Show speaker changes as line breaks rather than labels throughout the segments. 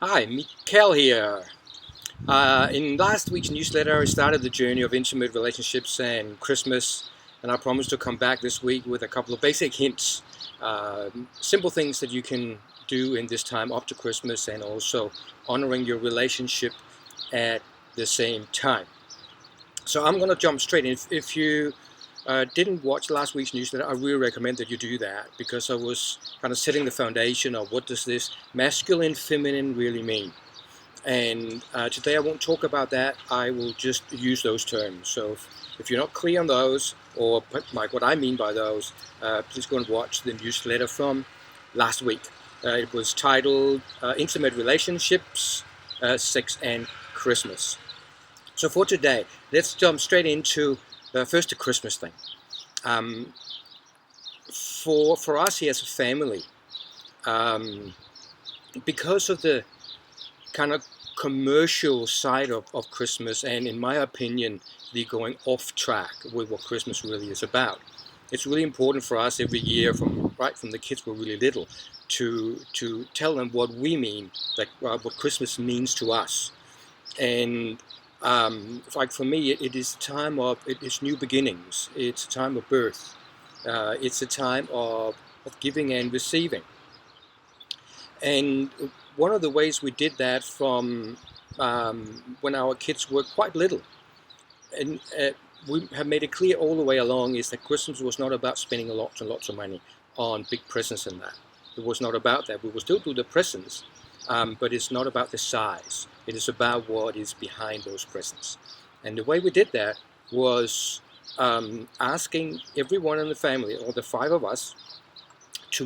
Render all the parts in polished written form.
Hi, Mikkel here. In last week's newsletter, I started the journey of intimate relationships and Christmas, and I promised to come back this week with a couple of basic hints, simple things that you can do in this time up to Christmas and also honoring your relationship at the same time. So I'm going to jump straight in. If you didn't watch last week's newsletter, I really recommend that you do that because I was kind of setting the foundation of what does this masculine, feminine really mean. And today I won't talk about that. I will just use those terms. So if you're not clear on those, or like what I mean by those, please go and watch the newsletter from last week. It was titled Intimate Relationships, Sex and Christmas. So for today, let's jump straight into first the Christmas thing. Um, for us here as a family, um, because of the kind of commercial side of Christmas, and in my opinion, the going off track with what Christmas really is about. It's really important for us every year, from the kids were really little, to tell them what we mean, like what Christmas means to us. And like for me, it is it's new beginnings. It's a time of birth. It's a time of giving and receiving. And one of the ways we did that from when our kids were quite little, and we have made it clear all the way along, is that Christmas was not about spending lots and lots of money on big presents and that. It was not about that. We will still do the presents, but it's not about the size. It is about what is behind those presents. And the way we did that was asking everyone in the family, or the five of us, to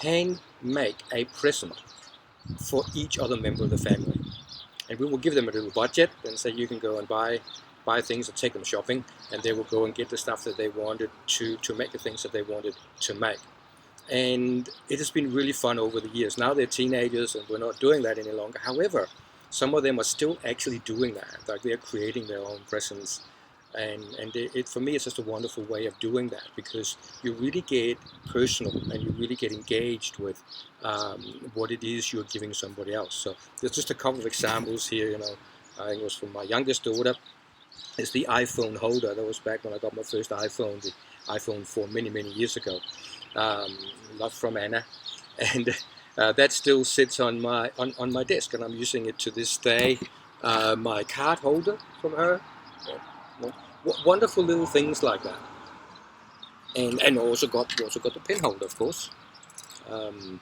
hand make a present for each other member of the family. And we will give them a little budget and say you can go and buy things and take them shopping, and they will go and get the stuff that they wanted to make the things that they wanted to make. And it has been really fun over the years. Now they're teenagers and we're not doing that any longer. However, some of them are still actually doing that. Like they're creating their own presents. And for me, it's just a wonderful way of doing that because you really get personal and you really get engaged with what it is you're giving somebody else. So there's just a couple of examples here. I think it was from my youngest daughter. It's the iPhone holder. That was back when I got my first iPhone, the iPhone 4 many, many years ago. Love from Anna. And that still sits on my desk, and I'm using it to this day. My card holder from her. Wonderful little things like that. And also got the pen holder, of course. Um,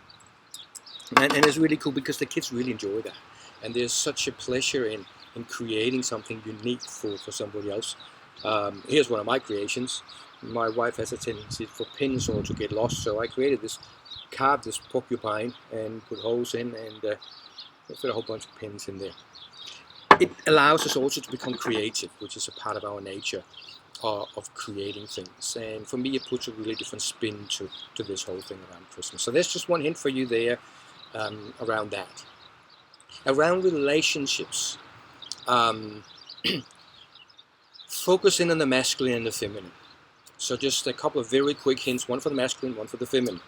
and it's really cool because the kids really enjoy that. And there's such a pleasure in creating something unique for somebody else. Here's one of my creations. My wife has a tendency for pins or to get lost, so I created carved this porcupine and put holes in and put a whole bunch of pins in there. It allows us also to become creative, which is a part of our nature of creating things. And for me, it puts a really different spin to this whole thing around Christmas. So there's just one hint for you there around that. Around relationships, focusing on the masculine and the feminine. So just a couple of very quick hints, one for the masculine, one for the feminine.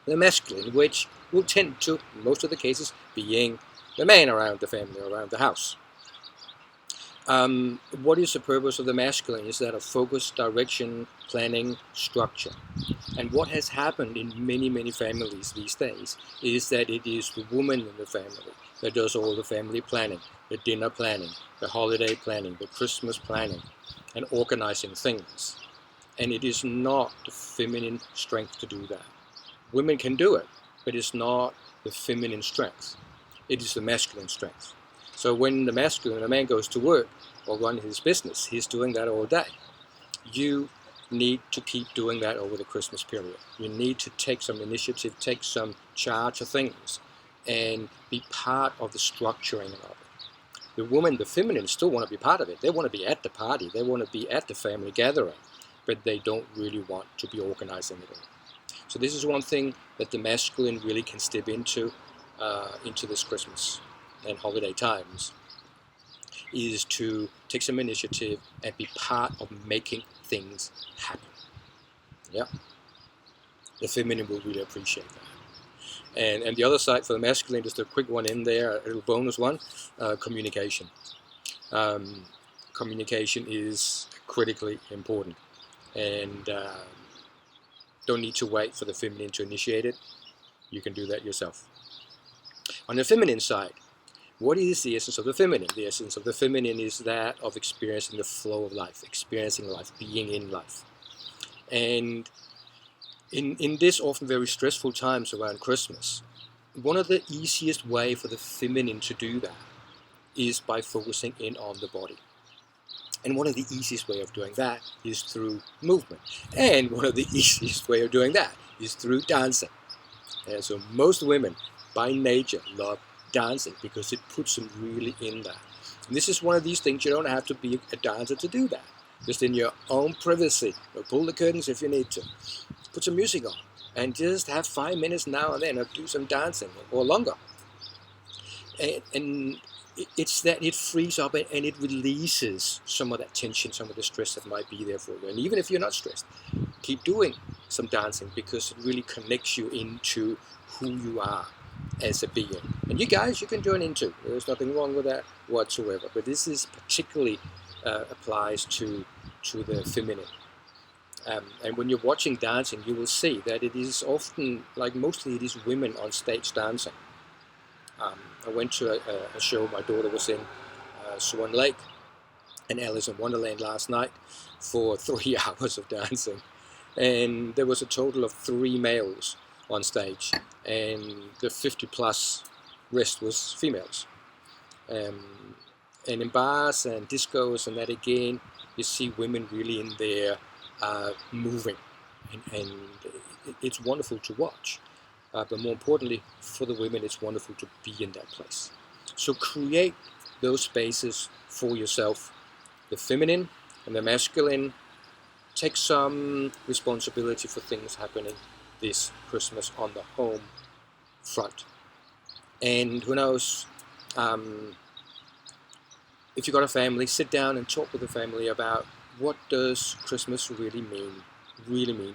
The masculine, which will tend to, in most of the cases, being the man around the family, around the house. What is the purpose of the masculine? Is that of focus, direction, planning, structure. And what has happened in many, many families these days is that it is the woman in the family that does all the family planning, the dinner planning, the holiday planning, the Christmas planning, and organizing things. And it is not the feminine strength to do that. Women can do it, but it's not the feminine strength. It is the masculine strength. So when the man goes to work or run his business, he's doing that all day. You need to keep doing that over the Christmas period. You need to take some initiative, take some charge of things, and be part of the structuring of it. The woman, the feminine, still want to be part of it. They want to be at the party. They want to be at the family gathering, but they don't really want to be organizing it all. So this is one thing that the masculine really can step into this Christmas and holiday times, is to take some initiative and be part of making things happen. Yeah, the feminine will really appreciate that. And the other side for the masculine, just a quick one in there, a little bonus one, communication. Um, Communication is critically important, and don't need to wait for the feminine to initiate it. You can do that yourself. On the feminine side, what is the essence of the feminine? The essence of the feminine is that of experiencing the flow of life, experiencing life, being in life. And in this often very stressful times around Christmas, one of the easiest way for the feminine to do that is by focusing in on the body. And one of the easiest way of doing that is through movement. And one of the easiest way of doing that is through dancing. And so most women by nature love dancing because it puts them really in that. And this is one of these things, you don't have to be a dancer to do that. Just in your own privacy, or pull the curtains if you need to. Put some music on and just have 5 minutes now and then or do some dancing or longer. And it's that it frees up and it releases some of that tension, some of the stress that might be there for you. And even if you're not stressed, keep doing some dancing because it really connects you into who you are as a being. And you guys, you can join in too. There's nothing wrong with that whatsoever. But this is particularly applies to the feminine. And when you're watching dancing, you will see that it is often, like mostly it is women on stage dancing. I went to a show my daughter was in, Swan Lake and Alice in Wonderland last night for 3 hours of dancing. And there was a total of 3 males on stage, and the 50 plus rest was females. And in bars and discos and that again, you see women really in there moving, and it's wonderful to watch. But more importantly, for the women, it's wonderful to be in that place. So create those spaces for yourself, the feminine and the masculine. Take some responsibility for things happening this Christmas on the home front. And who knows, if you've got a family, sit down and talk with the family about what does Christmas really mean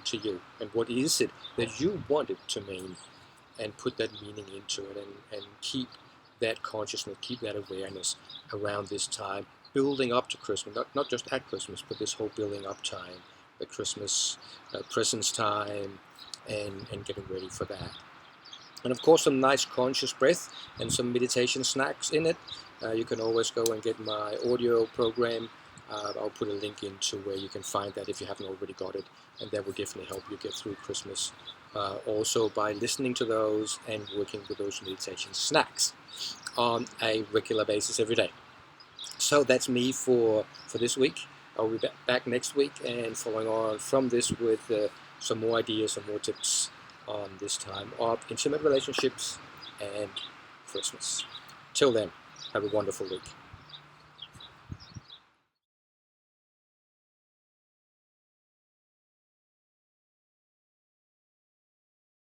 to you, and what is it that you want it to mean, and put that meaning into it, and keep that consciousness, keep that awareness around this time, building up to Christmas, not just at Christmas, but this whole building up time, the Christmas presents time, and getting ready for that. And of course, some nice conscious breath and some meditation snacks in it. You can always go and get my audio program. I'll put a link into where you can find that if you haven't already got it, and that will definitely help you get through Christmas. Also by listening to those and working with those meditation snacks on a regular basis every day. So that's me for this week. I'll be back next week and following on from this with some more ideas and more tips on this time of intimate relationships and Christmas. Till then, have a wonderful week.